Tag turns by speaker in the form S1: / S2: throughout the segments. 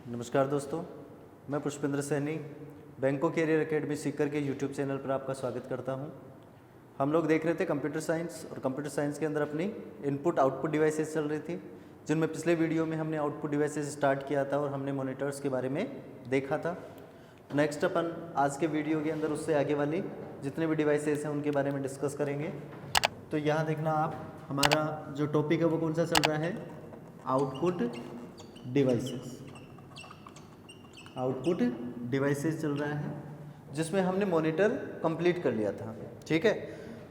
S1: नमस्कार दोस्तों, मैं पुष्पेंद्र सैनी बैंकों कैरियर एकेडमी सीकर के यूट्यूब चैनल पर आपका स्वागत करता हूं। हम लोग देख रहे थे कंप्यूटर साइंस और कंप्यूटर साइंस के अंदर अपनी इनपुट आउटपुट डिवाइसेस चल रही थी, जिनमें पिछले वीडियो में हमने आउटपुट डिवाइसेस स्टार्ट किया था और हमने मॉनिटर्स के बारे में देखा था। नेक्स्ट अपन आज के वीडियो के अंदर उससे आगे वाली जितने भी डिवाइसेस हैं उनके बारे में डिस्कस करेंगे। तो यहाँ देखना आप, हमारा जो टॉपिक है वो कौन सा चल रहा है, आउटपुट डिवाइसेस। आउटपुट डिवाइसेस चल रहा है, जिसमें हमने मॉनिटर कंप्लीट कर लिया था। ठीक है,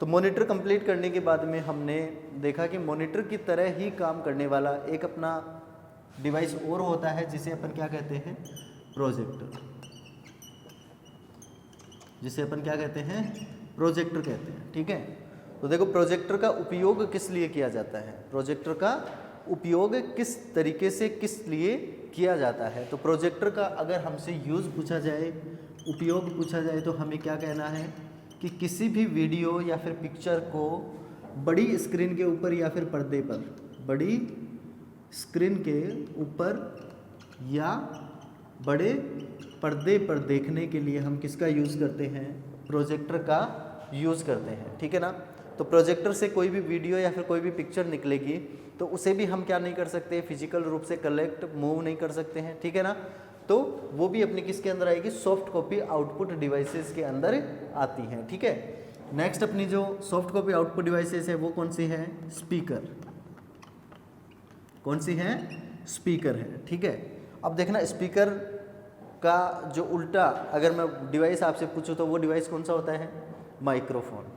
S1: तो मॉनिटर कंप्लीट करने के बाद में हमने देखा कि मॉनिटर की तरह ही काम करने वाला एक अपना डिवाइस और होता है, जिसे अपन क्या कहते हैं, प्रोजेक्टर। जिसे अपन क्या कहते हैं, प्रोजेक्टर कहते हैं। ठीक है, तो देखो प्रोजेक्टर का उपयोग किस लिए किया जाता है, प्रोजेक्टर का उपयोग किस तरीके से किस लिए किया जाता है। तो प्रोजेक्टर का अगर हमसे यूज़ पूछा जाए, उपयोग पूछा जाए, तो हमें क्या कहना है कि किसी भी वीडियो या फिर पिक्चर को बड़ी स्क्रीन के ऊपर या फिर पर्दे पर, बड़ी स्क्रीन के ऊपर या बड़े पर्दे पर देखने के लिए हम किसका यूज़ करते हैं, प्रोजेक्टर का यूज़ करते हैं। ठीक है ना, तो प्रोजेक्टर से कोई भी वीडियो या फिर कोई भी पिक्चर निकलेगी तो उसे भी हम क्या नहीं कर सकते, फिजिकल रूप से कलेक्ट मूव नहीं कर सकते हैं। ठीक है ना, तो वो भी अपनी किसके अंदर आएगी, सॉफ्ट कॉपी आउटपुट डिवाइसेस के अंदर आती हैं। ठीक है, नेक्स्ट अपनी जो सॉफ्ट कॉपी आउटपुट डिवाइसेस है वो कौन सी है, स्पीकर। कौन सी है, स्पीकर है। ठीक है, अब देखना स्पीकर का जो उल्टा अगर मैं डिवाइस आपसे पूछूं तो वो डिवाइस कौन सा होता है, माइक्रोफोन।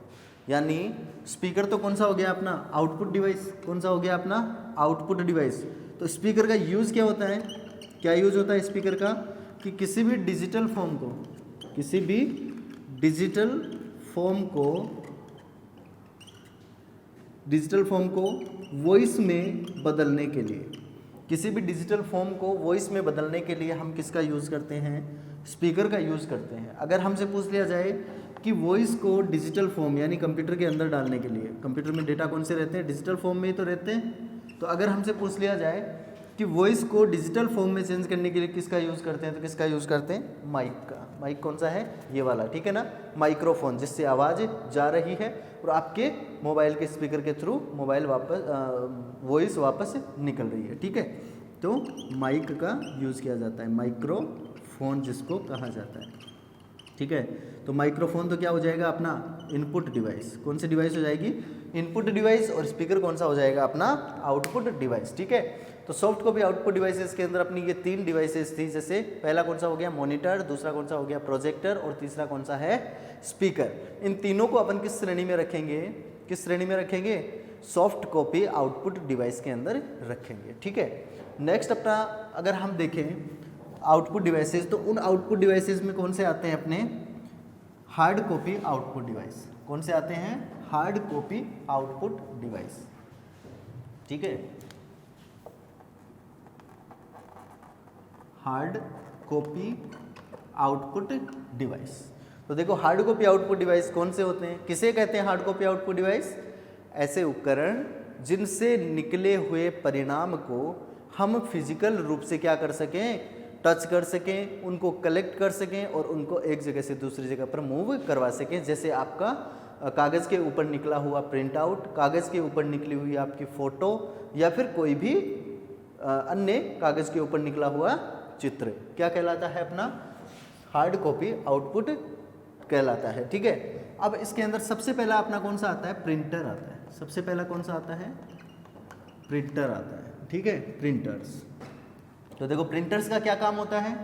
S1: यानी स्पीकर तो कौन सा हो गया अपना, आउटपुट डिवाइस। कौन सा हो गया अपना, आउटपुट डिवाइस। तो स्पीकर का यूज़ क्या होता है, क्या यूज़ होता है स्पीकर का, कि किसी भी डिजिटल फॉर्म को, किसी भी डिजिटल फॉर्म को वॉइस में बदलने के लिए, किसी भी डिजिटल फॉर्म को वॉइस में बदलने के लिए हम किसका यूज़ करते हैं, स्पीकर का यूज़ करते हैं। अगर हमसे पूछ लिया जाए कि वॉइस को डिजिटल फॉर्म यानी कंप्यूटर के अंदर डालने के लिए, कंप्यूटर में डेटा कौन से रहते हैं, डिजिटल फॉर्म में ही तो रहते हैं। तो अगर हमसे पूछ लिया जाए कि वॉइस को डिजिटल फॉर्म में चेंज करने के लिए किसका यूज़ करते हैं, तो किसका यूज़ करते हैं, माइक का। माइक कौन सा है, ये वाला। ठीक है ना, माइक्रोफोन, जिससे आवाज़ जा रही है और आपके मोबाइल के स्पीकर के थ्रू मोबाइल वॉइस वापस निकल रही है। ठीक है, तो माइक का यूज़ किया जाता है, माइक्रोफोन जिसको कहा जाता है। ठीक है, तो माइक्रोफोन तो क्या हो जाएगा अपना, इनपुट डिवाइस। कौन सी डिवाइस हो जाएगी, इनपुट डिवाइस। और स्पीकर कौन सा हो जाएगा अपना, आउटपुट डिवाइस। ठीक है, तो सॉफ्ट कॉपी आउटपुट डिवाइसेस के अंदर अपनी ये तीन डिवाइसेस थी। जैसे पहला कौन सा हो गया, मॉनिटर, दूसरा कौन सा हो गया, प्रोजेक्टर, और तीसरा कौन सा है, स्पीकर। इन तीनों को अपन किस श्रेणी में रखेंगे, किस श्रेणी में रखेंगे, सॉफ्ट कॉपी आउटपुट डिवाइस के अंदर रखेंगे। ठीक है, नेक्स्ट अपना अगर हम देखें आउटपुट डिवाइसेस, तो उन आउटपुट डिवाइसेस में कौन से आते हैं अपने, हार्ड कॉपी आउटपुट डिवाइस। कौन से आते हैं, हार्ड कॉपी आउटपुट डिवाइस। ठीक है, हार्ड कॉपी आउटपुट डिवाइस। तो देखो हार्ड कॉपी आउटपुट डिवाइस कौन से होते हैं, किसे कहते हैं हार्ड कॉपी आउटपुट डिवाइस, ऐसे उपकरण जिनसे निकले हुए परिणाम को हम फिजिकल रूप से क्या कर सकें, टच कर सकें, उनको कलेक्ट कर सकें और उनको एक जगह से दूसरी जगह पर मूव करवा सकें। जैसे आपका कागज़ के ऊपर निकला हुआ प्रिंट आउट, कागज़ के ऊपर निकली हुई आपकी फ़ोटो, या फिर कोई भी अन्य कागज़ के ऊपर निकला हुआ चित्र, क्या कहलाता है अपना, हार्ड कॉपी आउटपुट कहलाता है। ठीक है, अब इसके अंदर सबसे पहला अपना कौन सा आता है, प्रिंटर आता है। सबसे पहला कौन सा आता है, प्रिंटर आता है। ठीक है, प्रिंटर्स। तो देखो प्रिंटर्स का क्या काम होता है,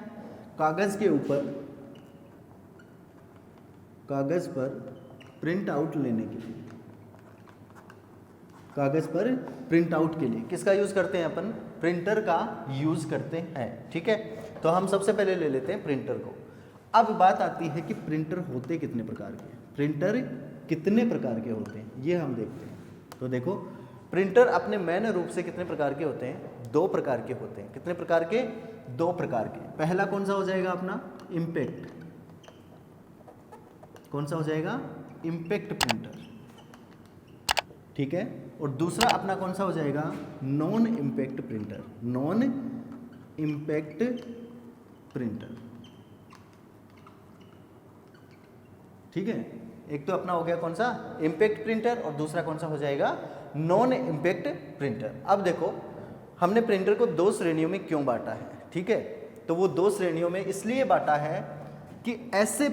S1: कागज़ के ऊपर, कागज़ पर प्रिंट आउट लेने के लिए, कागज़ पर प्रिंट आउट के लिए किसका यूज़ करते हैं अपन, प्रिंटर का यूज़ करते हैं। ठीक है, तो हम सबसे पहले ले लेते हैं प्रिंटर को। अब बात आती है कि प्रिंटर होते कितने प्रकार के, प्रिंटर कितने प्रकार के होते हैं, ये हम देखते हैं। तो देखो प्रिंटर अपने मेन रूप से कितने प्रकार के होते हैं, दो प्रकार के होते हैं। कितने प्रकार के, दो प्रकार के। पहला कौन सा हो जाएगा अपना, इम्पैक्ट। कौन सा हो जाएगा, इम्पैक्ट प्रिंटर। ठीक है, और दूसरा अपना कौन सा हो जाएगा, non impact printer. Non impact printer. ठीक है, एक तो अपना हो गया कौन सा, इम्पैक्ट प्रिंटर, और दूसरा कौन सा हो जाएगा, नॉन इम्पैक्ट प्रिंटर। अब देखो हमने प्रिंटर को दो श्रेणियों में क्यों बांटा है, ठीक है, तो वो दो श्रेणियों में इसलिए बांटा है कि ऐसे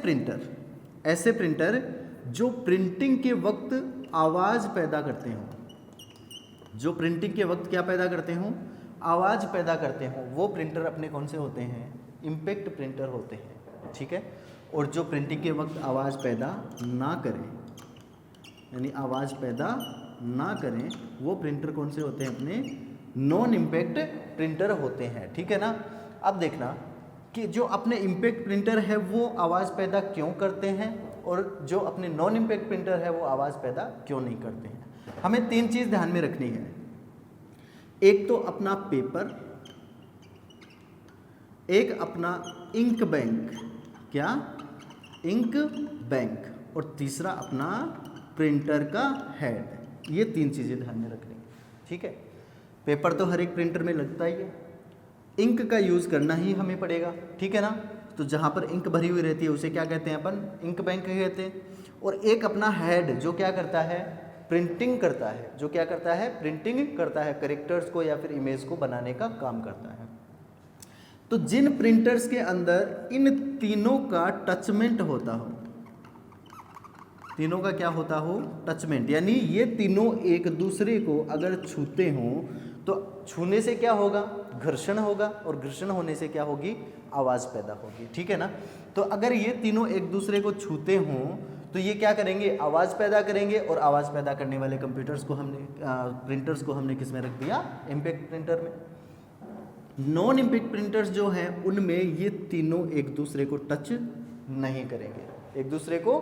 S1: प्रिंटर जो प्रिंटिंग के वक्त आवाज़ पैदा करते हों, जो प्रिंटिंग के वक्त क्या पैदा करते हों, आवाज़ पैदा करते हों, वो प्रिंटर अपने कौन से होते हैं, इम्पैक्ट प्रिंटर होते हैं। ठीक है, और जो प्रिंटिंग के वक्त आवाज़ पैदा ना करें, यानी आवाज़ पैदा ना करें, वो प्रिंटर कौन से होते हैं, अपने नॉन इम्पैक्ट प्रिंटर होते हैं। ठीक है ना। अब देखना कि जो अपने इम्पैक्ट प्रिंटर है वो आवाज़ पैदा क्यों करते हैं, और जो अपने नॉन इम्पैक्ट प्रिंटर है वो आवाज़ पैदा क्यों नहीं करते हैं। हमें तीन चीज़ ध्यान में रखनी है, एक तो अपना पेपर, एक अपना इंक बैंक, क्या, इंक बैंक, और तीसरा अपना प्रिंटर का हेड। ये तीन चीज़ें ध्यान में रखनी है। ठीक है, पेपर तो हर एक प्रिंटर में लगता ही है, इंक का यूज़ करना ही हमें पड़ेगा। ठीक है ना, तो जहाँ पर इंक भरी हुई रहती है उसे क्या कहते हैं अपन, इंक बैंक कहते हैं। और एक अपना हेड जो क्या करता है, प्रिंटिंग करता है, जो क्या करता है, प्रिंटिंग करता है, कैरेक्टर्स को या फिर इमेज को बनाने का काम करता है। तो जिन प्रिंटर्स के अंदर इन तीनों का टचमेंट होता हो, तीनों का क्या होता हो, टचमेंट, यानी ये तीनों एक दूसरे को अगर छूते हों तो छूने से क्या होगा, घर्षण होगा, और घर्षण होने से क्या होगी, आवाज़ पैदा होगी। ठीक है ना। तो अगर ये तीनों एक दूसरे को छूते हों तो ये क्या करेंगे, आवाज़ पैदा करेंगे, और आवाज़ पैदा करने वाले कंप्यूटर्स को हमने प्रिंटर्स को हमने किस में रख दिया, इम्पैक्ट प्रिंटर में। नॉन इम्पैक्ट प्रिंटर्स जो हैं उनमें ये तीनों एक दूसरे को टच नहीं करेंगे, एक दूसरे को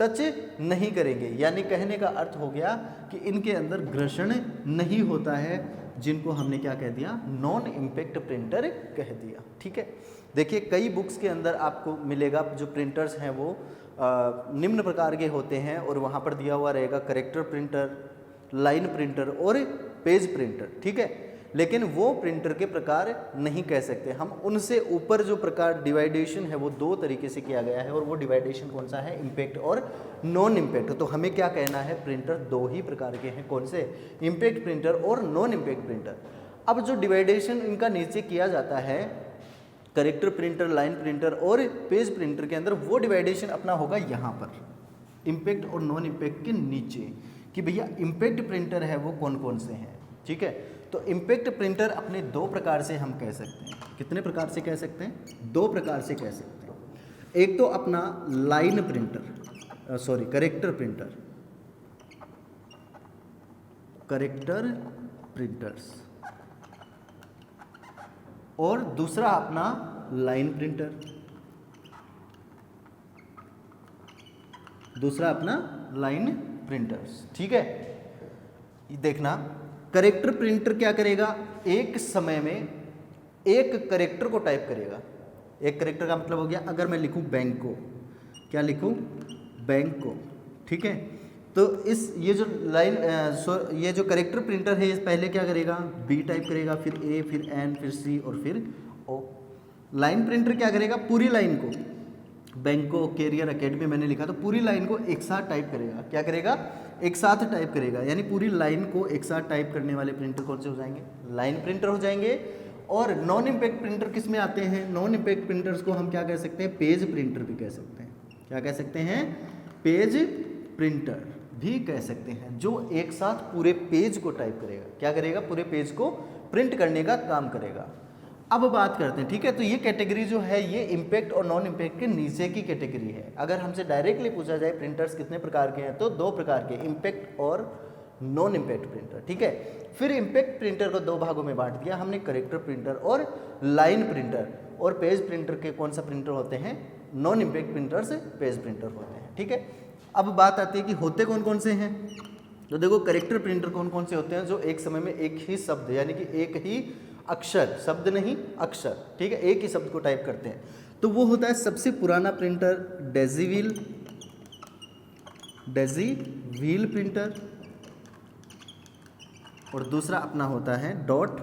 S1: टच नहीं करेंगे, यानी कहने का अर्थ हो गया कि इनके अंदर घर्षण नहीं होता है, जिनको हमने क्या कह दिया, नॉन इम्पैक्ट प्रिंटर कह दिया। ठीक है, देखिए कई बुक्स के अंदर आपको मिलेगा जो प्रिंटर्स हैं वो निम्न प्रकार के होते हैं, और वहाँ पर दिया हुआ रहेगा करेक्टर प्रिंटर, लाइन प्रिंटर और पेज प्रिंटर। ठीक है, लेकिन वो प्रिंटर के प्रकार नहीं कह सकते हम, उनसे ऊपर जो प्रकार डिवाइडेशन है वो दो तरीके से किया गया है, और वो डिवाइडेशन कौन सा है, इम्पैक्ट और नॉन इम्पैक्ट। तो हमें क्या कहना है, प्रिंटर दो ही प्रकार के हैं, कौन से, इम्पैक्ट प्रिंटर और नॉन इम्पैक्ट प्रिंटर। अब जो डिवाइडेशन इनका नीचे किया जाता है, करेक्टर प्रिंटर, लाइन प्रिंटर और पेज प्रिंटर के अंदर, वो डिवाइडेशन अपना होगा यहाँ पर, इम्पैक्ट और नॉन इम्पैक्ट के नीचे, कि भैया इम्पैक्ट प्रिंटर है वो कौन कौन से हैं। ठीक है, तो इम्पैक्ट प्रिंटर अपने दो प्रकार से हम कह सकते हैं, कितने प्रकार से कह सकते हैं, दो प्रकार से कह सकते हैं। एक तो अपना line printer, sorry character printer, character printers, और दूसरा अपना लाइन प्रिंटर, दूसरा अपना लाइन प्रिंटर्स। ठीक है, ये देखना, करेक्टर प्रिंटर क्या करेगा, एक समय में एक करेक्टर को टाइप करेगा। एक करेक्टर का मतलब हो गया, अगर मैं लिखूं बैंक को, क्या लिखूं, बैंक को। ठीक है, तो इस ये जो लाइन ये जो करेक्टर प्रिंटर है, पहले क्या करेगा, बी टाइप करेगा, फिर ए, फिर एन, फिर सी और फिर ओ। लाइन प्रिंटर क्या करेगा, पूरी लाइन को, बैंको, कैरियर, एकेडमी मैंने लिखा तो पूरी लाइन को एक साथ टाइप करेगा। क्या करेगा, एक साथ टाइप करेगा, यानी पूरी लाइन को एक साथ टाइप करने वाले प्रिंटर कौन से हो जाएंगे, लाइन प्रिंटर हो जाएंगे। और नॉन इम्पैक्ट प्रिंटर किस में आते हैं, नॉन इम्पैक्ट प्रिंटर्स को हम क्या कह सकते हैं, पेज प्रिंटर भी कह सकते हैं। क्या कह सकते हैं, पेज प्रिंटर भी कह सकते हैं, जो एक साथ पूरे पेज को टाइप करेगा। क्या करेगा, पूरे पेज को प्रिंट करने का काम करेगा। अब बात करते हैं, ठीक है, तो ये कैटेगरी जो है ये इम्पैक्ट और नॉन इम्पैक्ट के नीचे की कैटेगरी है। अगर हमसे डायरेक्टली पूछा जाए प्रिंटर्स कितने प्रकार के हैं, तो दो प्रकार के, इम्पैक्ट और नॉन इम्पैक्ट प्रिंटर। ठीक है, फिर इम्पैक्ट प्रिंटर को दो भागों में बांट दिया हमने, करेक्टर प्रिंटर और लाइन प्रिंटर। और पेज प्रिंटर के कौन सा प्रिंटर होते हैं, non impact printers page printer होते हैं। ठीक है, अब बात आती है कि होते कौन कौन से हैं। तो देखो करेक्टर प्रिंटर कौन कौन से होते हैं, जो एक समय में एक ही शब्द, यानी कि एक ही अक्षर, शब्द नहीं अक्षर, ठीक है, एक ही शब्द को टाइप करते हैं। तो वो होता है सबसे पुराना प्रिंटर डेजीव्हील प्रिंटर, और दूसरा अपना होता है डॉट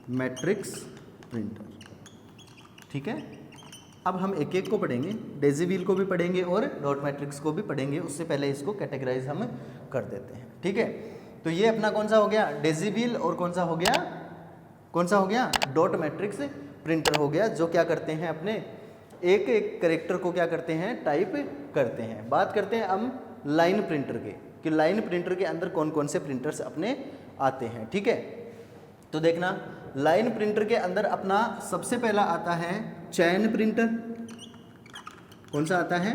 S1: मैट्रिक्स प्रिंटर। ठीक है, अब हम एक एक को पढ़ेंगे, डेजी व्हील को भी पढ़ेंगे और डॉट मैट्रिक्स को भी पढ़ेंगे। उससे पहले इसको कैटेगराइज हम कर देते हैं। ठीक है, तो ये अपना कौन सा हो गया, डेजी व्हील, और कौन सा हो गया, डॉट मैट्रिक्स प्रिंटर हो गया, जो क्या करते हैं, अपने एक एक करेक्टर को क्या करते हैं, टाइप करते हैं। बात करते हैं हम लाइन प्रिंटर के, कि लाइन प्रिंटर के अंदर कौन कौन से प्रिंटर्स अपने आते हैं। ठीक है, तो देखना, लाइन प्रिंटर के अंदर अपना सबसे पहला आता है चैन प्रिंटर। कौन सा आता है,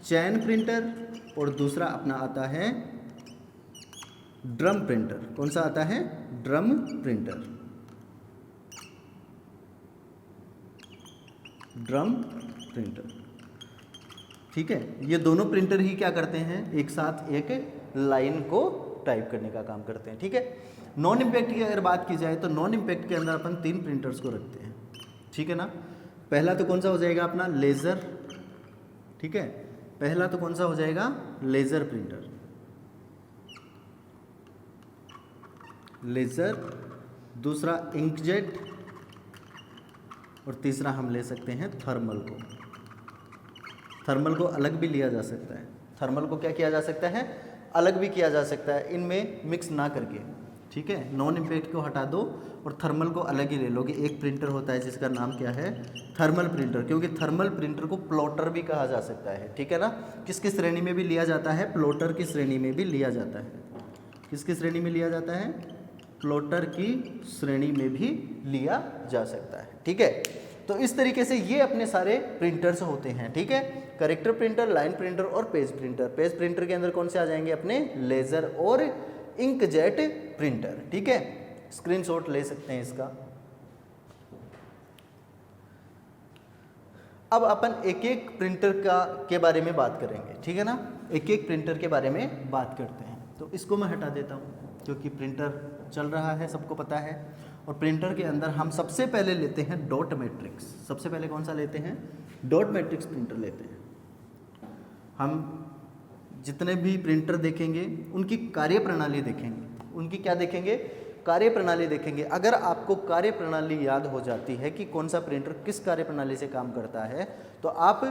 S1: चैन प्रिंटर। और दूसरा अपना आता है ड्रम प्रिंटर। कौन सा आता है, ड्रम प्रिंटर, ड्रम प्रिंटर। ठीक है, ये दोनों प्रिंटर ही क्या करते हैं, एक साथ एक लाइन को टाइप करने का काम करते हैं। ठीक है, नॉन इम्पैक्ट की अगर बात की जाए तो नॉन इम्पैक्ट के अंदर अपन 3 प्रिंटर्स को रखते हैं। ठीक है ना, पहला तो कौन सा हो जाएगा अपना, लेज़र। ठीक है, पहला तो कौन सा हो जाएगा, लेज़र प्रिंटर, लेज़र। दूसरा इंकजेट, और तीसरा हम ले सकते हैं थर्मल को। थर्मल को अलग भी लिया जा सकता है, थर्मल को क्या किया जा सकता है, अलग भी किया जा सकता है, इनमें मिक्स ना करके। ठीक है, नॉन इम्पैक्ट को हटा दो और थर्मल को अलग ही ले लो, कि एक प्रिंटर होता है जिसका नाम क्या है, थर्मल प्रिंटर, क्योंकि थर्मल प्रिंटर को प्लॉटर भी कहा जा सकता है। ठीक है ना, किसकी श्रेणी में भी लिया जाता है, प्लॉटर की श्रेणी में भी लिया जाता है। किसकी श्रेणी में लिया जाता है, प्लॉटर की श्रेणी में भी लिया जा सकता है। ठीक है, तो इस तरीके से ये अपने सारे प्रिंटर्स होते हैं। ठीक है, करेक्टर प्रिंटर, लाइन प्रिंटर और पेज प्रिंटर। पेज प्रिंटर के अंदर कौन से आ जाएंगे अपने, लेज़र और इंकजेट प्रिंटर। ठीक है, स्क्रीनशॉट ले सकते हैं इसका। अब अपन एक एक प्रिंटर के बारे में बात करेंगे। ठीक है ना, एक एक प्रिंटर के बारे में बात करते हैं। तो इसको मैं हटा देता हूँ, क्योंकि प्रिंटर चल रहा है, सबको पता है। और प्रिंटर के अंदर हम सबसे पहले लेते हैं डॉट मैट्रिक्स। सबसे पहले कौन सा लेते हैं, डॉट मैट्रिक्स प्रिंटर लेते हैं। हम जितने भी प्रिंटर देखेंगे उनकी कार्यप्रणाली देखेंगे, उनकी क्या देखेंगे, कार्यप्रणाली देखेंगे। अगर आपको कार्यप्रणाली याद हो जाती है कि कौन सा प्रिंटर किस कार्यप्रणाली से काम करता है, तो आप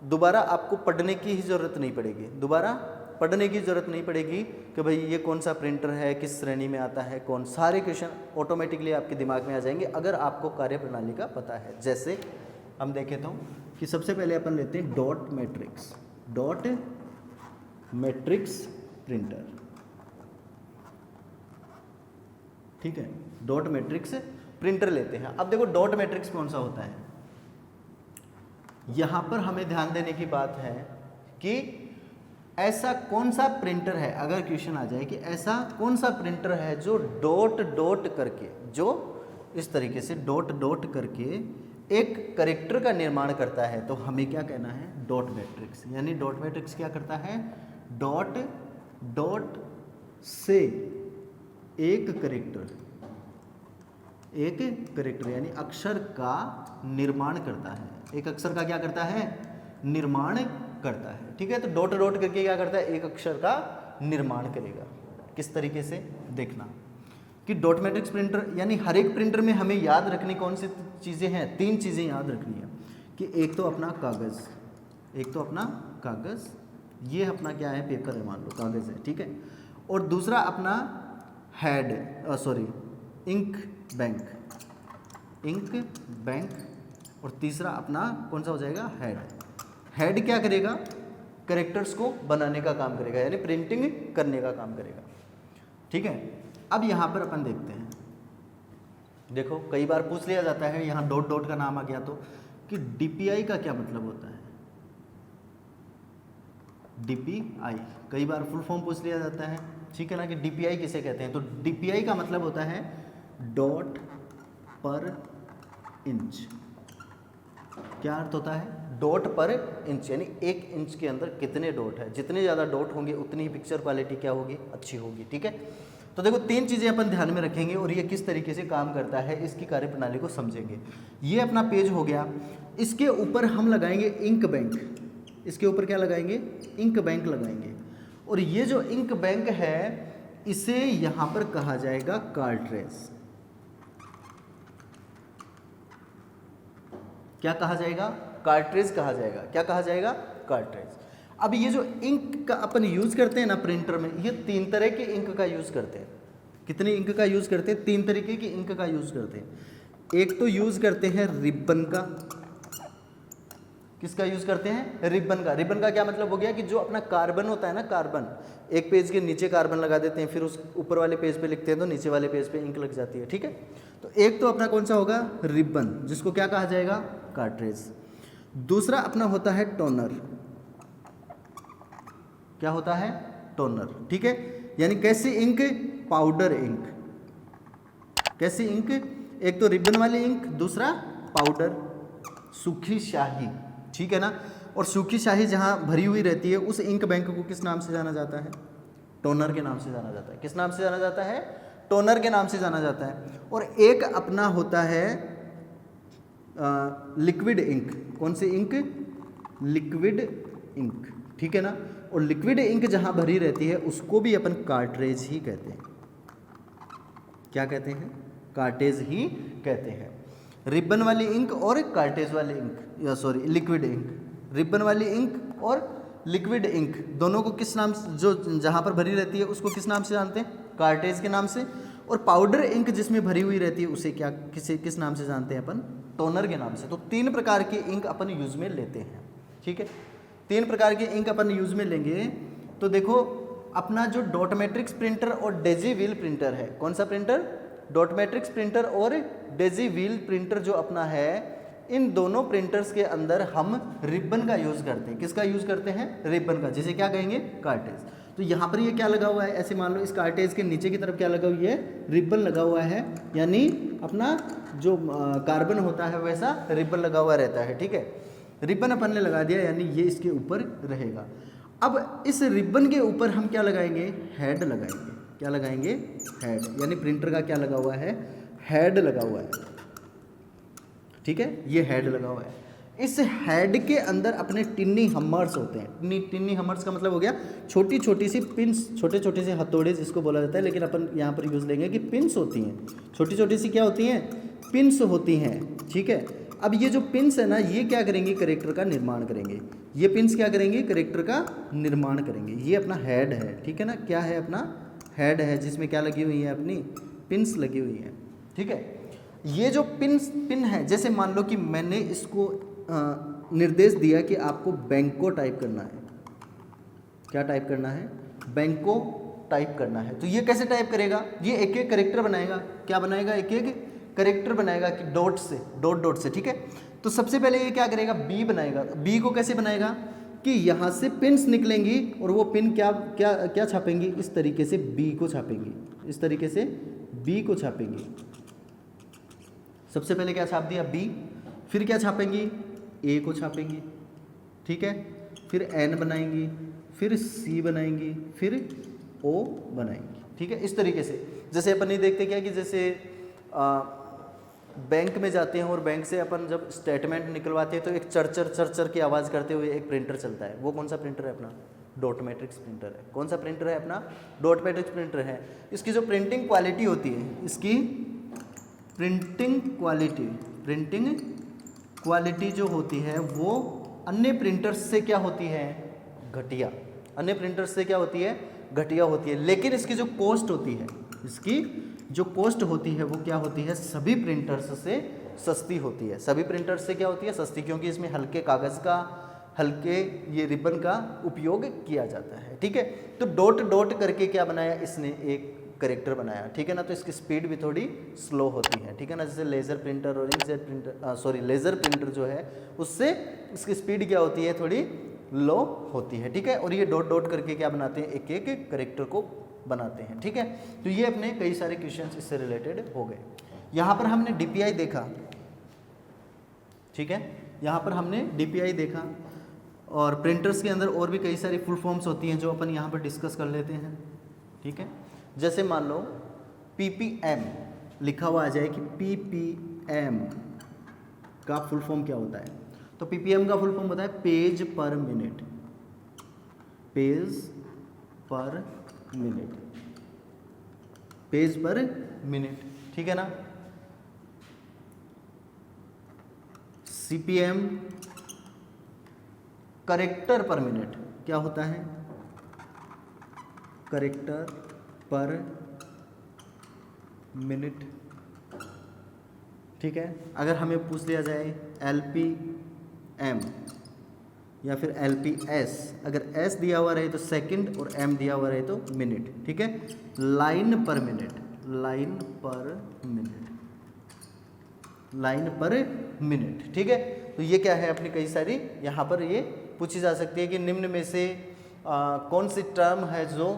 S1: दोबारा आपको पढ़ने की ही ज़रूरत नहीं पड़ेगी, दोबारा पढ़ने की ज़रूरत नहीं पड़ेगी कि भाई ये कौन सा प्रिंटर है, किस श्रेणी में आता है, कौन। सारे क्वेश्चन ऑटोमेटिकली आपके दिमाग में आ जाएंगे अगर आपको कार्यप्रणाली का पता है। जैसे हम देखें तो कि सबसे पहले अपन लेते हैं dot matrix, dot matrix printer. ठीक है, डॉट मैट्रिक्स प्रिंटर लेते हैं। अब देखो डॉट मैट्रिक्स कौन सा होता है, यहां पर हमें ध्यान देने की बात है कि ऐसा कौन सा प्रिंटर है, अगर क्वेश्चन आ जाए कि ऐसा कौन सा प्रिंटर है जो डॉट डॉट करके, जो इस तरीके से डॉट डॉट करके एक कैरेक्टर का निर्माण करता है, तो हमें क्या कहना है, डॉट मैट्रिक्स। यानी डॉट मैट्रिक्स क्या करता है, डॉट डॉट से एक कैरेक्टर यानी अक्षर का निर्माण करता है। एक अक्षर का क्या करता है, निर्माण करता है। ठीक है, तो डॉट डॉट करके क्या करता है, एक अक्षर का निर्माण करेगा। किस तरीके से, देखना कि डॉट मैट्रिक्स प्रिंटर यानी हर एक प्रिंटर में हमें याद रखनी कौन सी चीज़ें हैं, 3 चीज़ें याद रखनी है कि एक तो अपना कागज़, एक तो अपना कागज़, ये अपना क्या है, पेपर है, मान लो कागज़ है। ठीक है, और दूसरा अपना इंक बैंक, और तीसरा अपना कौन सा हो जाएगा, हेड क्या करेगा, कैरेक्टर्स को बनाने का काम करेगा, यानी प्रिंटिंग करने का काम करेगा। ठीक है, अब यहाँ पर अपन देखते हैं, देखो कई बार पूछ लिया जाता है, यहाँ डॉट डॉट का नाम आ गया तो, कि DPI का क्या मतलब होता है। DPI कई बार फुल फॉर्म पूछ लिया जाता है। ठीक है ना, कि DPI किसे कहते हैं, तो DPI का मतलब होता है डॉट पर इंच। क्या अर्थ होता है, डॉट पर इंच, यानी 1 इंच के अंदर कितने डॉट है, जितने ज़्यादा डॉट होंगे उतनी ही पिक्चर क्वालिटी क्या होगी, अच्छी होगी। ठीक है, तो देखो 3 चीज़ें अपन ध्यान में रखेंगे और ये किस तरीके से काम करता है, इसकी कार्यप्रणाली को समझेंगे। ये अपना पेज हो गया, इसके ऊपर हम लगाएंगे इंक बैंक, इसके ऊपर क्या लगाएंगे, इंक बैंक लगाएंगे। और ये जो इंक बैंक है इसे यहाँ पर कहा जाएगा कार्ट्रेज। क्या कहा जाएगा? कार्ट्रिज कहा जाएगा। क्या कहा जाएगा? कार्ट्रिज। अब ये जो इंक का अपन यूज करते हैं ना प्रिंटर में, ये 3 तरह के इंक का यूज करते हैं। कितनी इंक का यूज करते हैं? 3 तरीके की इंक का यूज करते हैं। एक तो यूज करते हैं रिबन का। किसका यूज करते हैं? रिबन का। रिबन का क्या मतलब हो गया कि जो अपना कार्बन होता है ना, कार्बन, एक पेज के नीचे कार्बन लगा देते हैं, फिर उस ऊपर वाले पेज पे लिखते हैं तो नीचे वाले पेज पे इंक लग जाती है, ठीक है। तो एक तो अपना कौन सा होगा? रिबन, जिसको क्या कहा जाएगा? कार्ट्रिज। दूसरा अपना होता है टोनर। क्या होता है? टोनर, ठीक है। यानी कैसी इंक? Powder ink. कैसी इंक? एक तो रिबन वाली इंक, दूसरा पाउडर, सूखी स्याही, ठीक है ना। और सूखी स्याही जहां भरी हुई रहती है उस इंक बैंक को किस नाम से जाना जाता है? टोनर के नाम से जाना जाता है। किस नाम से जाना जाता है? टोनर के नाम से जाना जाता है। और एक अपना होता है लिक्विड इंक। कौन सी इंक? लिक्विड इंक, ठीक है ना। और लिक्विड इंक जहां भरी रहती है उसको भी अपन कार्ट्रिज ही कहते हैं। क्या कहते हैं? कार्ट्रिज ही कहते हैं। रिबन वाली इंक और कार्ट्रिज वाली इंक, या सॉरी लिक्विड इंक। रिबन वाली इंक और लिक्विड इंक दोनों को किस नाम से, जो जहाँ पर भरी रहती है उसको किस नाम से जानते हैं? कार्ट्रिज के नाम से। और पाउडर इंक जिसमें भरी हुई रहती है उसे क्या, किस नाम से जानते हैं अपन? टोनर के नाम से। तो 3 प्रकार की इंक अपन यूज में लेते हैं, ठीक है। 3 प्रकार की इंक अपन यूज में लेंगे। तो देखो अपना जो डॉट मैट्रिक्स प्रिंटर और डेजी व्हील प्रिंटर है, कौन सा प्रिंटर? डॉट मैट्रिक्स प्रिंटर और डेजी व्हील प्रिंटर जो अपना है, इन दोनों प्रिंटर्स के अंदर हम रिबन का यूज करते हैं। किसका यूज करते हैं? रिबन का, जिसे क्या कहेंगे? कार्ट्रिज। तो यहाँ पर ये क्या लगा हुआ है? ऐसे मान लो इस कार्ट्रिज के नीचे की तरफ क्या लगा हुआ है? रिबन लगा हुआ है, यानी अपना जो कार्बन होता है वैसा रिबन लगा हुआ रहता है, ठीक है। रिबन अपन ने लगा दिया, यानी ये इसके ऊपर रहेगा। अब इस रिबन के ऊपर हम क्या लगाएंगे? हेड लगाएंगे। क्या लगाएंगे? हेड, यानी प्रिंटर का क्या लगा हुआ है? हेड लगा हुआ है, ठीक है। ये हेड लगा हुआ है। इस हेड के अंदर अपने टिन्नी हमर्स होते हैं। टिन्नी हमर्स का मतलब हो गया छोटी छोटी सी पिंस, छोटे छोटे से हथौड़े जिसको बोला जाता है, लेकिन अपन यहाँ पर यूज लेंगे कि पिंस होती हैं। छोटी छोटी सी क्या होती हैं? पिंस होती हैं, ठीक है। अब ये जो पिंस है ना, ये क्या करेंगे? करेक्टर का निर्माण करेंगे। ये पिंस क्या करेंगे? करेक्टर का निर्माण करेंगे। ये अपना हेड है, ठीक है ना। क्या है? अपना हेड है, जिसमें क्या लगी हुई है? अपनी पिंस लगी हुई है, ठीक है। ये जो पिन है, जैसे मान लो कि मैंने इसको निर्देश दिया कि आपको बैंको टाइप करना है। क्या टाइप करना है? बैंको टाइप करना है। तो ये कैसे टाइप करेगा? ये एक एक करेक्टर बनाएगा। क्या बनाएगा? एक एक करेक्टर बनाएगा कि डॉट से, डॉट डॉट से, ठीक है। तो सबसे पहले ये क्या करेगा? बी बनाएगा। बी को कैसे बनाएगा? कि यहाँ से पिन्स निकलेंगी और वो पिन क्या क्या क्या छापेंगी? इस तरीके से बी को छापेंगी। इस तरीके से बी को छापेंगी। सबसे पहले क्या छाप दिया? बी। फिर क्या छापेंगी? ए को छापेंगी, ठीक है। फिर एन बनाएंगी, फिर सी बनाएंगी, फिर ओ बनाएंगी, ठीक है। इस तरीके से जैसे अपन ये देखते क्या कि जैसे बैंक में जाते हैं और बैंक से अपन जब स्टेटमेंट निकलवाते हैं तो एक चरचर की आवाज़ करते हुए एक प्रिंटर चलता है। वो कौन सा प्रिंटर है? अपना डॉट मैट्रिक्स प्रिंटर है। कौन सा प्रिंटर है? अपना डॉट मैट्रिक्स प्रिंटर है। इसकी जो प्रिंटिंग क्वालिटी होती है, इसकी प्रिंटिंग क्वालिटी जो होती है वो अन्य प्रिंटर्स से क्या होती है? घटिया। अन्य प्रिंटर्स से क्या होती है? घटिया होती है। लेकिन इसकी जो कॉस्ट होती है, इसकी जो कॉस्ट होती है वो क्या होती है? सभी प्रिंटर्स से सस्ती होती है। सभी प्रिंटर्स से क्या होती है? सस्ती, क्योंकि इसमें हल्के कागज़ का, हल्के ये रिबन का उपयोग किया जाता है, ठीक है। तो डॉट डॉट करके क्या बनाया इसने? एक करेक्टर बनाया, ठीक है ना। तो इसकी स्पीड भी थोड़ी स्लो होती है, ठीक है ना। जैसे लेज़र प्रिंटर और इंकजेट प्रिंटर, लेज़र प्रिंटर जो है उससे इसकी स्पीड क्या होती है? थोड़ी लो होती है, ठीक है। और ये डॉट डॉट करके क्या बनाते हैं? एक एक करेक्टर को बनाते हैं, ठीक है। तो ये अपने कई सारे क्वेश्चंस इससे रिलेटेड हो गए। यहाँ पर हमने DPI देखा, ठीक है। यहाँ पर हमने DPI देखा और प्रिंटर्स के अंदर और भी कई सारी फुल फॉर्म्स होती हैं जो अपन यहाँ पर डिस्कस कर लेते हैं, ठीक है। जैसे मान लो PPM लिखा हुआ आ जाए कि PPM का फुल फॉर्म क्या होता है? तो PPM का फुल फॉर्म होता है पेज पर मिनट। पेज पर मिनट, पेज पर मिनट, ठीक है ना। CPM करेक्टर पर मिनट क्या होता है, करेक्टर पर मिनट। ठीक है, अगर हमें पूछ लिया जाए LPM या फिर LPS, अगर S दिया हुआ रहे तो सेकंड और M दिया हुआ रहे तो मिनट। ठीक है, लाइन पर मिनट, लाइन पर मिनट, लाइन पर मिनट। ठीक है, तो ये क्या है अपनी कई सारी यहाँ पर ये पूछी जा सकती है कि निम्न में से कौन सी टर्म है जो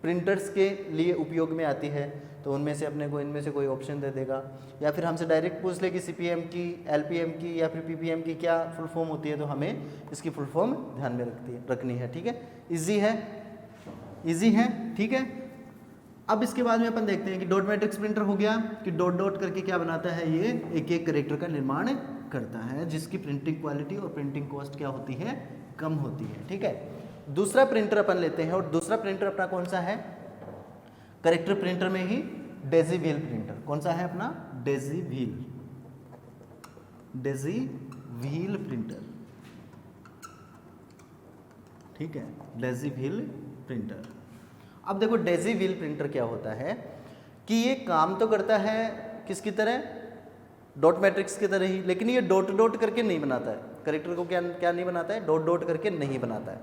S1: प्रिंटर्स के लिए उपयोग में आती है, तो उनमें से अपने को इनमें से कोई ऑप्शन दे देगा, या फिर हमसे डायरेक्ट पूछ ले कि CPM की, LPM की या फिर PPM की क्या फुल फॉर्म होती है, तो हमें इसकी फुल फॉर्म ध्यान में रखनी है। ठीक है, इजी है, इजी है। ठीक है, अब इसके बाद में अपन देखते हैं कि डॉट मैट्रिक्स प्रिंटर हो गया कि डॉट डॉट करके क्या बनाता है, ये एक एक कैरेक्टर का निर्माण करता है, जिसकी प्रिंटिंग क्वालिटी और प्रिंटिंग कॉस्ट क्या होती है, कम होती है। ठीक है, दूसरा प्रिंटर अपन लेते हैं, और दूसरा प्रिंटर अपना कौन सा है, करेक्टर प्रिंटर में ही डेजी व्हील प्रिंटर। कौन सा है अपना, Daisy wheel, Daisy wheel printer. ठीक है, डेजी व्हील प्रिंटर। अब देखो डेजी व्हील प्रिंटर क्या होता है कि ये काम तो करता है किसकी तरह, डॉट मैट्रिक्स की तरह ही, लेकिन ये डॉट डॉट करके नहीं बनाता है, करेक्टर को क्या क्या नहीं बनाता है, डॉट डॉट करके नहीं बनाता है।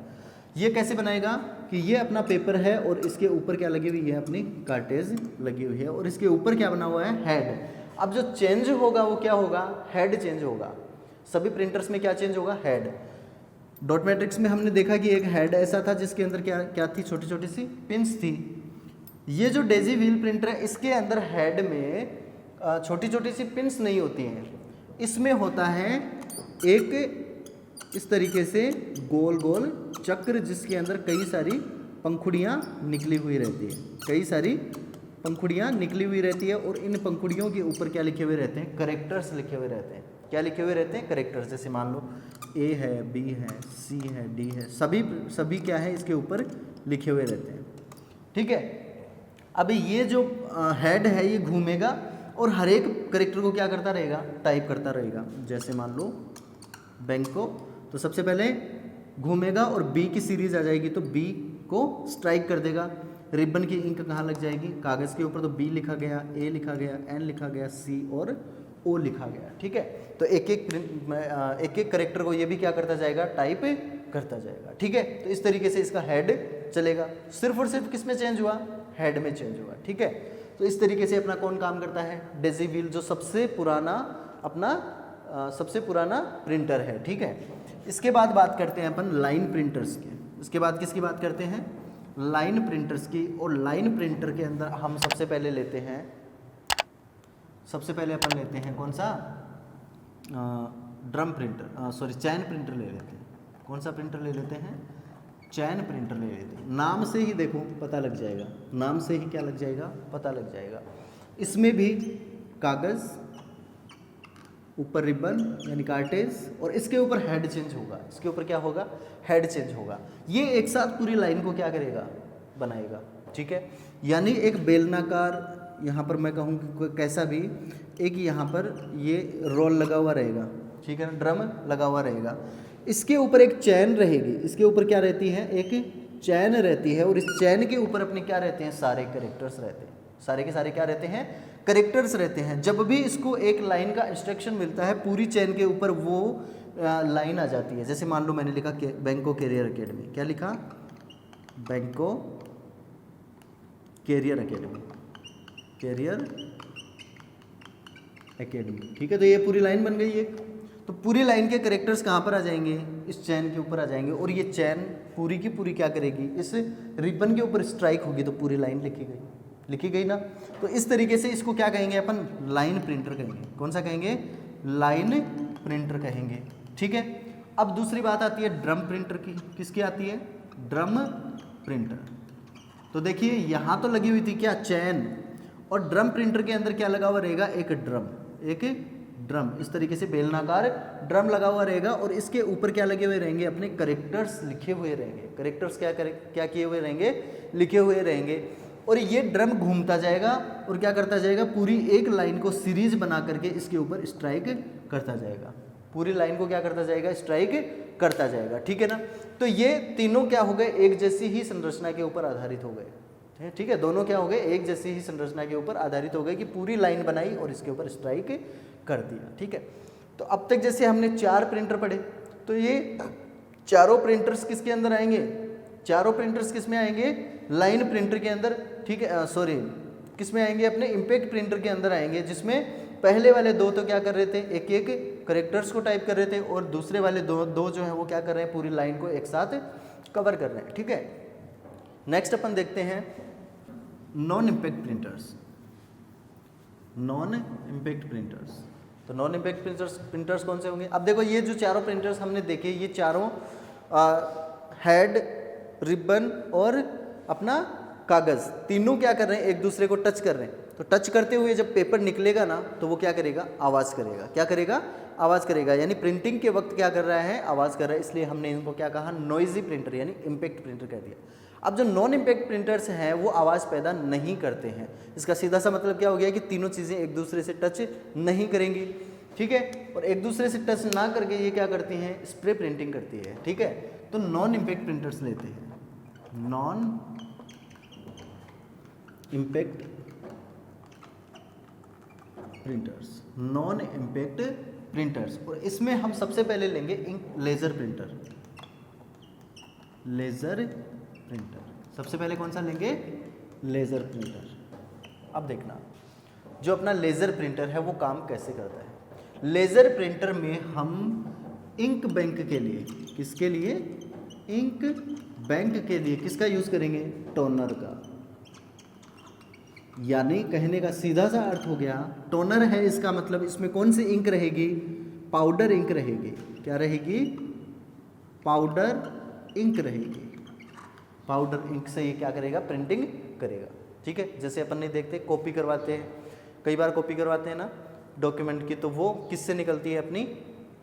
S1: ये कैसे बनाएगा कि ये अपना पेपर है और इसके ऊपर क्या लगी हुई है, अपनी कार्टेज लगी हुई है, और इसके ऊपर क्या बना हुआ है, हेड। अब जो चेंज होगा वो क्या होगा, हेड चेंज होगा। सभी प्रिंटर्स में क्या चेंज होगा, हेड। डॉट मैट्रिक्स में हमने देखा कि एक हेड ऐसा था जिसके अंदर क्या क्या थी, छोटी छोटी सी पिंस थी। ये जो डेजी व्हील प्रिंटर है इसके अंदर हेड में छोटी छोटी सी पिंस नहीं होती हैं, इसमें होता है एक इस तरीके से गोल गोल चक्र, जिसके अंदर कई सारी पंखुड़ियाँ निकली हुई रहती है, कई सारी पंखुड़ियाँ निकली हुई रहती है, और इन पंखुड़ियों के ऊपर क्या लिखे हुए रहते हैं, करेक्टर्स लिखे हुए रहते हैं। क्या लिखे हुए रहते हैं, करेक्टर्स। जैसे मान लो A है, B है, C है, D है, सभी क्या है इसके ऊपर लिखे हुए रहते हैं। ठीक है, अब ये जो हेड है ये घूमेगा और हर एक करेक्टर को क्या करता रहेगा, टाइप करता रहेगा। जैसे मान लो बैंको, तो सबसे पहले घूमेगा और B की सीरीज आ जाएगी तो B को स्ट्राइक कर देगा। रिबन की इंक कहाँ लग जाएगी, कागज़ के ऊपर, तो B लिखा गया, A लिखा गया, N लिखा गया, C और O लिखा गया। ठीक है, तो एक एक करेक्टर को ये भी क्या करता जाएगा, टाइप करता जाएगा। ठीक है, तो इस तरीके से इसका हेड चलेगा। सिर्फ और सिर्फ किस में चेंज हुआ, हेड में चेंज हुआ। ठीक है, तो इस तरीके से अपना कौन काम करता है, डेजी व्हील, जो सबसे पुराना प्रिंटर है। ठीक है, इसके बाद बात करते हैं अपन लाइन प्रिंटर्स की। इसके बाद किसकी बात करते हैं, लाइन प्रिंटर्स की। और लाइन प्रिंटर के अंदर हम सबसे पहले अपन लेते हैं कौन सा, चैन प्रिंटर ले लेते हैं। कौन सा प्रिंटर ले लेते हैं, चैन प्रिंटर ले लेते हैं। नाम से ही देखो पता लग जाएगा, नाम से ही क्या लग जाएगा, पता लग जाएगा। इसमें भी कागज़, ऊपर रिबन यानी कार्टेज, और इसके ऊपर हेड चेंज होगा। इसके ऊपर क्या होगा, हेड चेंज होगा। ये एक साथ पूरी लाइन को क्या करेगा, बनाएगा। ठीक है, यानी एक बेलनाकार, यहाँ पर मैं कहूँ कि कैसा भी, एक यहाँ पर ये रोल लगा हुआ रहेगा। ठीक है ना, ड्रम लगा हुआ रहेगा, इसके ऊपर एक चैन रहेगी। इसके ऊपर क्या रहती है, एक चैन रहती है, और इस चैन के ऊपर अपने क्या रहते हैं, सारे कैरेक्टर्स रहते हैं। सारे के सारे क्या रहते हैं, करेक्टर्स रहते हैं। जब भी इसको एक लाइन का इंस्ट्रक्शन मिलता है, पूरी चेन के ऊपर वो लाइन आ जाती है। जैसे मान लो मैंने लिखा बैंको कैरियर एकेडमी, क्या लिखा, बैंको कैरियर एकेडमी, कैरियर एकेडमी। ठीक है, तो ये पूरी लाइन बन गई एक। तो पूरी लाइन के करेक्टर्स कहाँ पर आ जाएंगे, इस चैन के ऊपर आ जाएंगे, और ये चैन पूरी की पूरी क्या करेगी, इस रिबन के ऊपर स्ट्राइक होगी तो पूरी लाइन लिखी गई ना। तो इस तरीके से इसको क्या कहेंगे अपन, लाइन प्रिंटर कहेंगे। कौन सा कहेंगे, लाइन प्रिंटर कहेंगे। ठीक है, अब दूसरी बात आती है ड्रम प्रिंटर की। किसकी आती है, ड्रम प्रिंटर। तो देखिए यहाँ तो लगी हुई थी क्या, चैन, और ड्रम प्रिंटर के अंदर क्या लगा हुआ रहेगा, एक ड्रम, इस तरीके से बेलनाकार ड्रम लगा हुआ रहेगा, और इसके ऊपर क्या लगे हुए रहेंगे, अपने करेक्टर्स लिखे हुए रहेंगे। करेक्टर्स क्या किए हुए रहेंगे, लिखे हुए रहेंगे। और ये ड्रम घूमता जाएगा और क्या करता जाएगा, पूरी एक लाइन को सीरीज बना करके इसके ऊपर स्ट्राइक करता जाएगा। पूरी लाइन को क्या करता जाएगा, स्ट्राइक करता जाएगा, ठीक है ना। तो ये तीनों क्या हो गए, एक जैसी ही संरचना के ऊपर आधारित हो गए, ठीक है, दोनों क्या हो गए, एक जैसी ही संरचना के ऊपर आधारित हो गए कि पूरी लाइन बनाई और इसके ऊपर स्ट्राइक कर दिया, ठीक है। तो अब तक जैसे हमने 4 प्रिंटर पढ़े, तो ये चारों प्रिंटर्स किसके अंदर आएंगे, चारों प्रिंटर्स किस में आएंगे, लाइन प्रिंटर के अंदर, ठीक है, सॉरी किस में आएंगे, अपने इम्पैक्ट प्रिंटर के अंदर आएंगे, जिसमें पहले वाले 2 तो क्या कर रहे थे, एक एक करेक्टर्स को टाइप कर रहे थे, और दूसरे वाले दो जो है वो क्या कर रहे हैं, पूरी लाइन को एक साथ कवर कर रहे हैं, ठीक है। नेक्स्ट अपन देखते हैं non impact printers. Non impact printers, तो नॉन इम्पैक्ट प्रिंटर्स कौन से होंगे। अब देखो ये जो चारों प्रिंटर्स हमने देखे, ये चारों हेड, रिबन और अपना कागज़, तीनों क्या कर रहे हैं, एक दूसरे को टच कर रहे हैं। तो टच करते हुए जब पेपर निकलेगा ना, तो वो क्या करेगा, आवाज़ करेगा, क्या करेगा, आवाज़ करेगा, यानी प्रिंटिंग के वक्त क्या कर रहा है, आवाज़ कर रहा है, इसलिए हमने इनको क्या कहा, नॉइजी प्रिंटर यानी इम्पैक्ट प्रिंटर कह दिया। अब जो नॉन इम्पैक्ट प्रिंटर्स हैं वो आवाज़ पैदा नहीं करते हैं। इसका सीधा सा मतलब क्या हो गया कि तीनों चीज़ें एक दूसरे से टच नहीं करेंगी, ठीक है, और एक दूसरे से टच ना करके ये क्या करती हैं, स्प्रे प्रिंटिंग करती है, ठीक है। तो नॉन इम्पैक्ट प्रिंटर्स लेते हैं, non impact printers, non impact printers, और इसमें हम सबसे पहले लेंगे लेजर प्रिंटर। लेजर प्रिंटर सबसे पहले कौन सा लेंगे, लेजर प्रिंटर। अब देखना जो अपना लेजर प्रिंटर है वो काम कैसे करता है। लेजर प्रिंटर में हम इंक बैंक के लिए, किसके लिए, इंक बैंक के लिए किसका यूज करेंगे, टोनर का। यानी कहने का सीधा सा अर्थ हो गया, टोनर है इसका मतलब इसमें कौन सी इंक रहेगी, पाउडर इंक रहेगी। क्या रहेगी, पाउडर इंक रहेगी। पाउडर इंक से ये क्या करेगा, प्रिंटिंग करेगा, ठीक है। जैसे अपन ने देखते कॉपी करवाते हैं, कई बार कॉपी करवाते हैं ना डॉक्यूमेंट की, तो वो किससे निकलती है, अपनी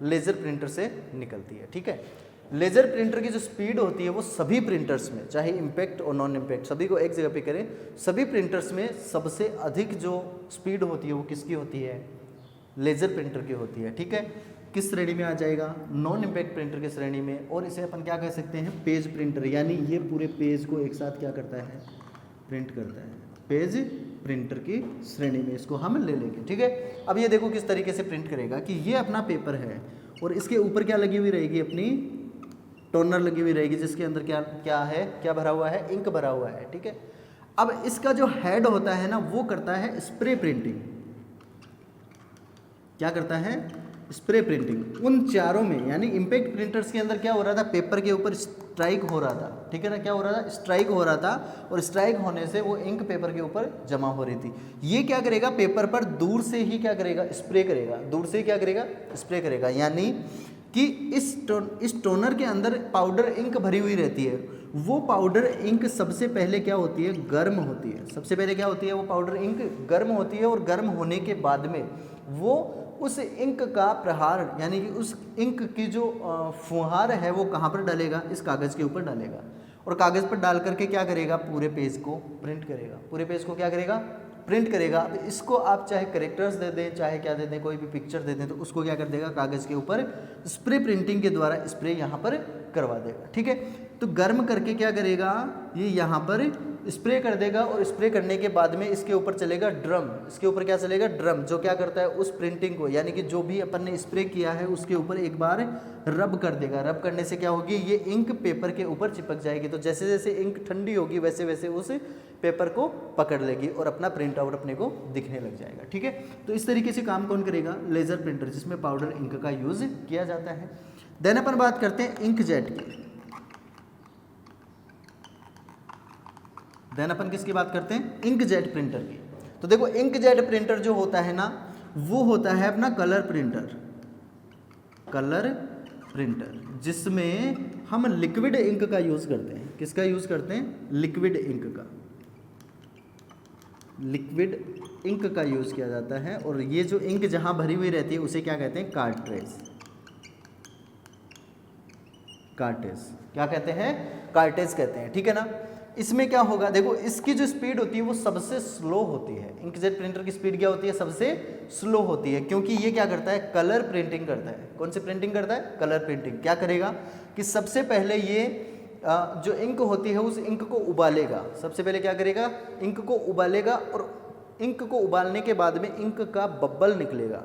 S1: लेज़र प्रिंटर से निकलती है, ठीक है। लेज़र प्रिंटर की जो स्पीड होती है वो सभी प्रिंटर्स में, चाहे इम्पैक्ट और नॉन इम्पैक्ट, सभी को एक जगह पे करें, सभी प्रिंटर्स में सबसे अधिक जो स्पीड होती है वो किसकी होती है, लेज़र प्रिंटर की होती है, ठीक है। किस श्रेणी में आ जाएगा, नॉन इम्पैक्ट प्रिंटर की श्रेणी में। और इसे अपन क्या कह सकते हैं, पेज प्रिंटर, यानी ये पूरे पेज को एक साथ क्या करता है, प्रिंट करता है, पेज प्रिंटर की श्रेणी में इसको हम ले लेंगे, ठीक है। अब ये देखो किस तरीके से प्रिंट करेगा कि ये अपना पेपर है और इसके ऊपर क्या लगी हुई रहेगी, अपनी टोनर लगी हुई रहेगी, जिसके अंदर क्या क्या है, क्या भरा हुआ है, इंक भरा हुआ है, ठीक है। अब इसका जो हेड होता है ना वो करता है स्प्रे प्रिंटिंग। क्या करता है, स्प्रे प्रिंटिंग। उन चारों में यानी इम्पैक्ट प्रिंटर्स के अंदर क्या हो रहा था, पेपर के ऊपर स्ट्राइक हो रहा था, ठीक है ना, क्या हो रहा था, स्ट्राइक हो रहा था, और स्ट्राइक होने से वो इंक पेपर के ऊपर जमा हो रही थी। ये क्या करेगा, पेपर पर दूर से ही क्या करेगा, स्प्रे करेगा, दूर से ही क्या करेगा, स्प्रे करेगा। यानी कि इस टोनर के अंदर पाउडर इंक भरी हुई रहती है, वो पाउडर इंक सबसे पहले क्या होती है, गर्म होती है। सबसे पहले क्या होती है, वो पाउडर इंक गर्म होती है, और गर्म होने के बाद में वो उस इंक का प्रहार यानी कि उस इंक की जो फुहार है वो कहाँ पर डालेगा, इस कागज़ के ऊपर डालेगा, और कागज़ पर डाल करके क्या करेगा, पूरे पेज को प्रिंट करेगा, पूरे पेज को क्या करेगा, प्रिंट करेगा। अब इसको आप चाहे करेक्टर्स दे दें, चाहे क्या दे दें, कोई भी पिक्चर दे दें, तो उसको क्या कर देगा, कागज़ के ऊपर स्प्रे प्रिंटिंग के द्वारा स्प्रे यहाँ पर करवा देगा, ठीक है। तो गर्म करके क्या करेगा, ये यहाँ पर स्प्रे कर देगा, और स्प्रे करने के बाद में इसके ऊपर चलेगा ड्रम। इसके ऊपर क्या चलेगा, ड्रम, जो क्या करता है, उस प्रिंटिंग को यानी कि जो भी अपन ने स्प्रे किया है उसके ऊपर एक बार रब कर देगा। रब करने से क्या होगी, ये इंक पेपर के ऊपर चिपक जाएगी। तो जैसे जैसे इंक ठंडी होगी वैसे वैसे उस पेपर को पकड़ लेगी और अपना प्रिंट आउट अपने को दिखने लग जाएगा, ठीक है। तो इस तरीके से काम कौन करेगा, लेज़र प्रिंटर, जिसमें पाउडर इंक का यूज़ किया जाता है। देन अपन बात करते हैं इंकजेट की। देन अपन किसकी बात करते हैं, इंकजेट प्रिंटर की। तो देखो इंकजेट प्रिंटर जो होता है ना, वो होता है अपना कलर प्रिंटर, कलर प्रिंटर, जिसमें हम लिक्विड इंक का यूज़ करते हैं। किसका यूज़ करते हैं, लिक्विड इंक का, लिक्विड इंक का यूज़ किया जाता है। और ये जो इंक जहाँ भरी हुई रहती है उसे क्या कहते हैं, कार्ट्रेज, कार्टेज, क्या कहते हैं, कार्टेज कहते हैं, ठीक है ना। इसमें क्या होगा, देखो इसकी जो स्पीड होती है वो सबसे स्लो होती है। इंकजेट प्रिंटर की स्पीड क्या होती है, सबसे स्लो होती है, क्योंकि ये क्या करता है, कलर प्रिंटिंग करता है। कौन सी प्रिंटिंग करता है, कलर प्रिंटिंग। क्या करेगा कि सबसे पहले ये जो इंक होती है उस इंक को उबालेगा। सबसे पहले क्या करेगा, इंक को उबालेगा, और इंक को उबालने के बाद में इंक का बब्बल निकलेगा,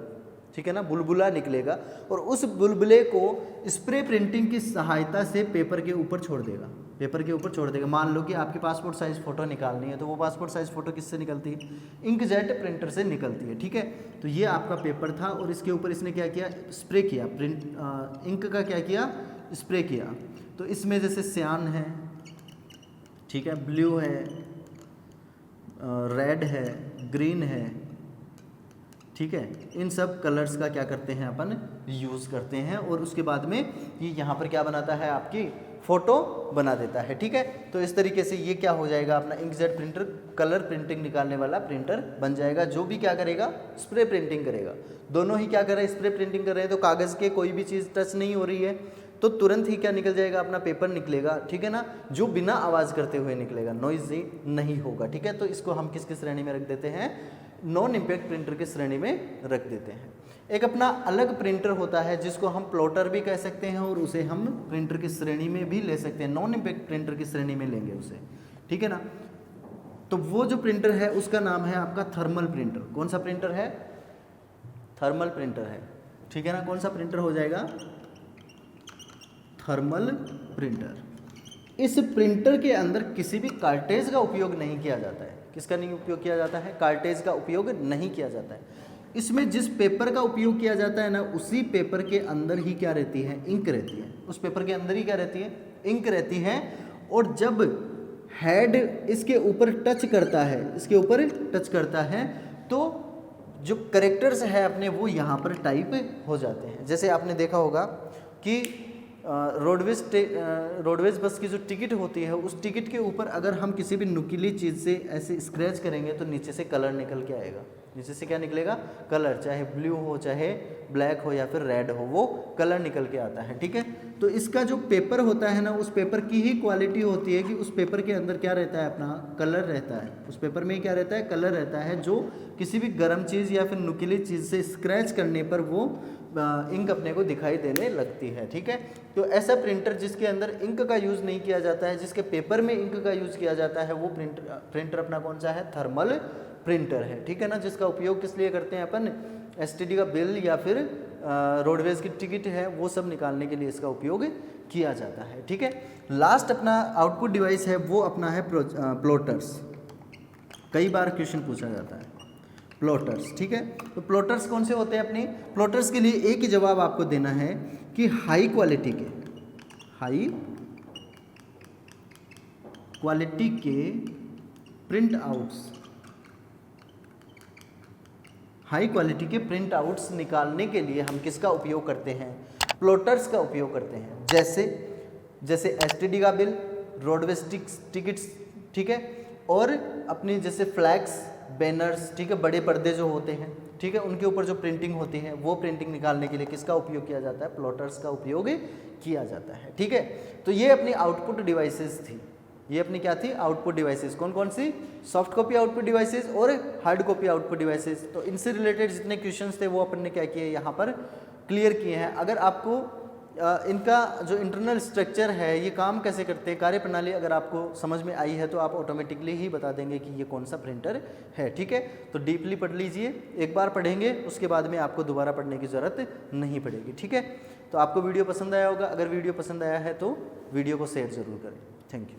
S1: ठीक है ना, बुलबुला निकलेगा, और उस बुलबुले को स्प्रे प्रिंटिंग की सहायता से पेपर के ऊपर छोड़ देगा। पेपर के ऊपर छोड़ देगा। मान लो कि आपकी पासपोर्ट साइज़ फ़ोटो निकालनी है, तो वो पासपोर्ट साइज़ फ़ोटो किससे निकलती है, इंकजेट प्रिंटर से निकलती है, ठीक है। तो ये आपका पेपर था, और इसके ऊपर इसने क्या किया, स्प्रे किया, इंक का क्या किया, स्प्रे किया। तो इसमें जैसे सियान है, ठीक है, ब्लू है, रेड है, ग्रीन है, ठीक है, इन सब कलर्स का क्या करते हैं अपन, यूज़ करते हैं, और उसके बाद में ये यहाँ पर क्या बनाता है, आपकी फ़ोटो बना देता है, ठीक है। तो इस तरीके से ये क्या हो जाएगा, अपना इंकजेट प्रिंटर कलर प्रिंटिंग निकालने वाला प्रिंटर बन जाएगा, जो भी क्या करेगा, स्प्रे प्रिंटिंग करेगा। दोनों ही क्या कर रहे हैं, स्प्रे प्रिंटिंग कर रहे हैं, तो कागज़ के कोई भी चीज़ टच नहीं हो रही है, तो तुरंत ही क्या निकल जाएगा, अपना पेपर निकलेगा, ठीक है ना, जो बिना आवाज़ करते हुए निकलेगा, नॉइजी नहीं होगा, ठीक है। तो इसको हम किसकी श्रेणी में रख देते हैं, नॉन इम्पैक्ट प्रिंटर की श्रेणी में रख देते हैं। एक अपना अलग प्रिंटर होता है जिसको हम प्लॉटर भी कह सकते हैं, और उसे हम प्रिंटर की श्रेणी में भी ले सकते हैं, नॉन इम्पैक्ट प्रिंटर की श्रेणी में लेंगे उसे, ठीक है ना। तो वो जो प्रिंटर है उसका नाम है आपका थर्मल प्रिंटर। कौन सा प्रिंटर है, थर्मल प्रिंटर है, ठीक है ना। कौन सा प्रिंटर हो जाएगा, थर्मल प्रिंटर। इस प्रिंटर के अंदर किसी भी कार्टेज का उपयोग नहीं किया जाता है। किसका नहीं उपयोग किया जाता है, कार्टेज का उपयोग नहीं किया जाता है। इसमें जिस पेपर का उपयोग किया जाता है ना, उसी पेपर के अंदर ही क्या रहती है, इंक रहती है। उस पेपर के अंदर ही क्या रहती है, इंक रहती है। और जब हेड इसके ऊपर टच करता है, इसके ऊपर टच करता है, तो जो करेक्टर्स है अपने वो यहाँ पर टाइप हो जाते हैं। जैसे आपने देखा होगा कि रोडवेज बस की जो टिकट होती है, उस टिकट के ऊपर अगर हम किसी भी नुकीली चीज़ से ऐसे स्क्रैच करेंगे तो नीचे से कलर निकल के आएगा। नीचे से क्या निकलेगा, कलर, चाहे ब्लू हो, चाहे ब्लैक हो, या फिर रेड हो, वो कलर निकल के आता है, ठीक है। तो इसका जो पेपर होता है ना, उस पेपर की ही क्वालिटी होती है कि उस पेपर के अंदर क्या रहता है, अपना कलर रहता है। उस पेपर में क्या रहता है, कलर रहता है, जो किसी भी गर्म चीज़ या फिर नुकीली चीज़ से स्क्रैच करने पर वो इंक अपने को दिखाई देने लगती है, ठीक है। तो ऐसा प्रिंटर जिसके अंदर इंक का यूज़ नहीं किया जाता है, जिसके पेपर में इंक का यूज़ किया जाता है, वो प्रिंटर अपना कौन सा है, थर्मल प्रिंटर है, ठीक है ना। जिसका उपयोग किस लिए करते हैं अपन, एसटीडी का बिल या फिर रोडवेज की टिकट है, वो सब निकालने के लिए इसका उपयोग किया जाता है, ठीक है। लास्ट अपना आउटपुट डिवाइस है, वो अपना है प्लॉटर्स। कई बार क्वेश्चन पूछा जाता है प्लॉटर्स, ठीक है। तो प्लॉटर्स कौन से होते हैं अपनी, प्लॉटर्स के लिए एक ही जवाब आपको देना है कि हाई क्वालिटी के प्रिंट आउट्स, हाई क्वालिटी के प्रिंट आउट्स निकालने के लिए हम किसका उपयोग करते हैं, प्लॉटर्स का उपयोग करते हैं। जैसे एसटीडी का बिल, रोडवेज टिकट्स, ठीक है, और अपनी जैसे फ्लैग्स, बैनर्स, ठीक है, बड़े पर्दे जो होते हैं, ठीक है, उनके ऊपर जो प्रिंटिंग होती है, वो प्रिंटिंग निकालने के लिए किसका उपयोग किया जाता है, प्लॉटर्स का उपयोग किया जाता है, ठीक है। तो ये अपनी आउटपुट डिवाइसेस थी। ये अपनी क्या थी, आउटपुट डिवाइसेस। कौन कौन सी, सॉफ्ट कॉपी आउटपुट डिवाइसेस और हार्ड कॉपी आउटपुट डिवाइसेस। तो इनसे रिलेटेड जितने क्वेश्चंस थे वो अपन ने क्या किए, यहाँ पर क्लियर किए हैं। अगर आपको इनका जो इंटरनल स्ट्रक्चर है, ये काम कैसे करते हैं, कार्यप्रणाली अगर आपको समझ में आई है, तो आप ऑटोमेटिकली ही बता देंगे कि ये कौन सा प्रिंटर है, ठीक है। तो डीपली पढ़ लीजिए, एक बार पढ़ेंगे उसके बाद में आपको दोबारा पढ़ने की ज़रूरत नहीं पड़ेगी, ठीक है। तो आपको वीडियो पसंद आया होगा, अगर वीडियो पसंद आया है तो वीडियो को शेयर ज़रूर करें। Thank you.